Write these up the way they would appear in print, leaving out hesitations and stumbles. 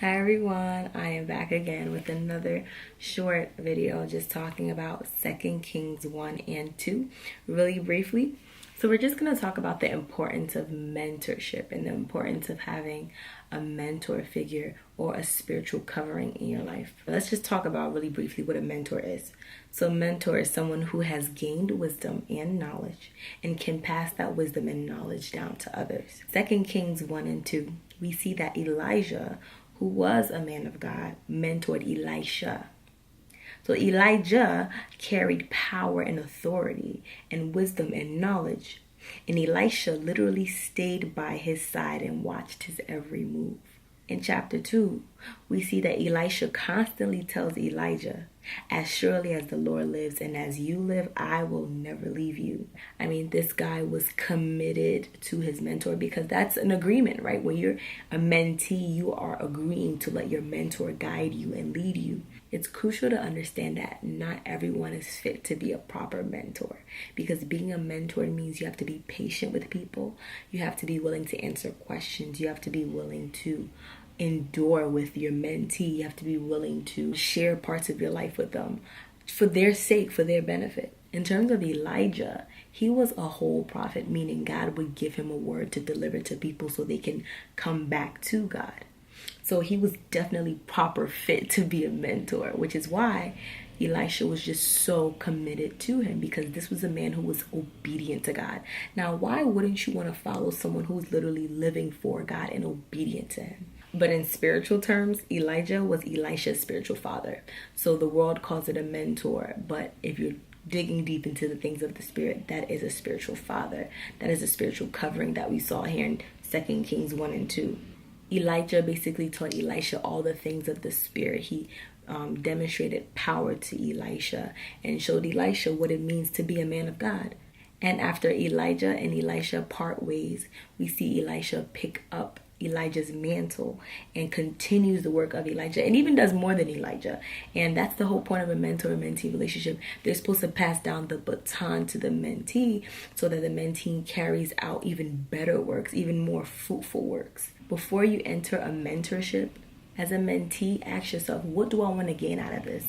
Hi everyone, I am back again with another short video just talking about 2 Kings 1 and 2 really briefly. So we're just going to talk about the importance of mentorship and the importance of having a mentor figure or a spiritual covering in your life. Let's just talk about really briefly what a mentor is. So a mentor is someone who has gained wisdom and knowledge and can pass that wisdom and knowledge down to others. 2 Kings 1 and 2, we see that Elijah, who was a man of God, mentored Elisha. So Elijah carried power and authority and wisdom and knowledge. And Elisha literally stayed by his side and watched his every move. In chapter 2, we see that Elisha constantly tells Elijah, "As surely as the Lord lives and as you live, I will never leave you." I mean, this guy was committed to his mentor because that's an agreement, right? When you're a mentee, you are agreeing to let your mentor guide you and lead you. It's crucial to understand that not everyone is fit to be a proper mentor, because being a mentor means you have to be patient with people. You have to be willing to answer questions. You have to be willing to endure with your mentee. You have to be willing to share parts of your life with them for their sake, for their benefit. In terms of Elijah, he was a whole prophet, meaning God would give him a word to deliver to people so they can come back to God. So he was definitely proper fit to be a mentor, which is why Elisha was just so committed to him, because this was a man who was obedient to God. Now, why wouldn't you want to follow someone who's literally living for God and obedient to him? But in spiritual terms, Elijah was Elisha's spiritual father. So the world calls it a mentor, but if you're digging deep into the things of the spirit, that is a spiritual father. That is a spiritual covering that we saw here in 2 Kings 1 and 2. Elijah basically taught Elisha all the things of the spirit. He demonstrated power to Elisha and showed Elisha what it means to be a man of God. And after Elijah and Elisha part ways, we see Elisha pick up Elijah's mantle and continues the work of Elijah, and even does more than Elijah. And that's the whole point of a mentor-mentee relationship. They're supposed to pass down the baton to the mentee so that the mentee carries out even better works, even more fruitful works. Before you enter a mentorship, as a mentee, ask yourself, what do I want to gain out of this?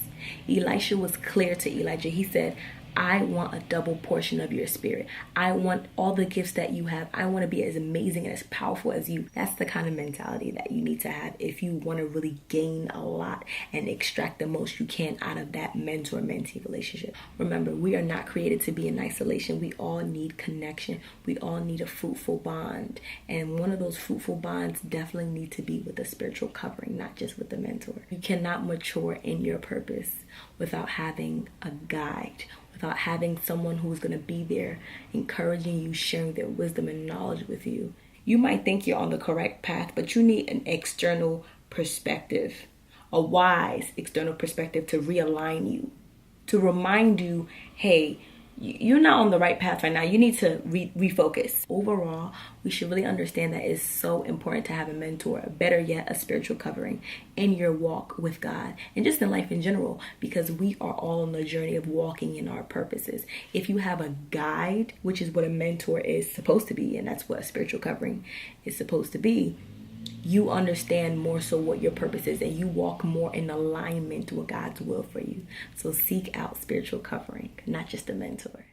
Elisha was clear to Elijah. He said, "I want a double portion of your spirit. I want all the gifts that you have. I want to be as amazing and as powerful as you." That's the kind of mentality that you need to have if you want to really gain a lot and extract the most you can out of that mentor-mentee relationship. Remember, we are not created to be in isolation. We all need connection. We all need a fruitful bond. And one of those fruitful bonds definitely need to be with a spiritual covering, not just with the mentor. You cannot mature in your purpose without having a guide, without having someone who's going to be there encouraging you, sharing their wisdom and knowledge with you. You might think you're on the correct path, but you need an external perspective, a wise external perspective to realign you, to remind you, hey, you're not on the right path right now. You need to refocus. Overall, we should really understand that it's so important to have a mentor, better yet, a spiritual covering in your walk with God and just in life in general, because we are all on the journey of walking in our purposes. If you have a guide, which is what a mentor is supposed to be, and that's what a spiritual covering is supposed to be, you understand more so what your purpose is, and you walk more in alignment with God's will for you. So seek out spiritual covering, not just a mentor.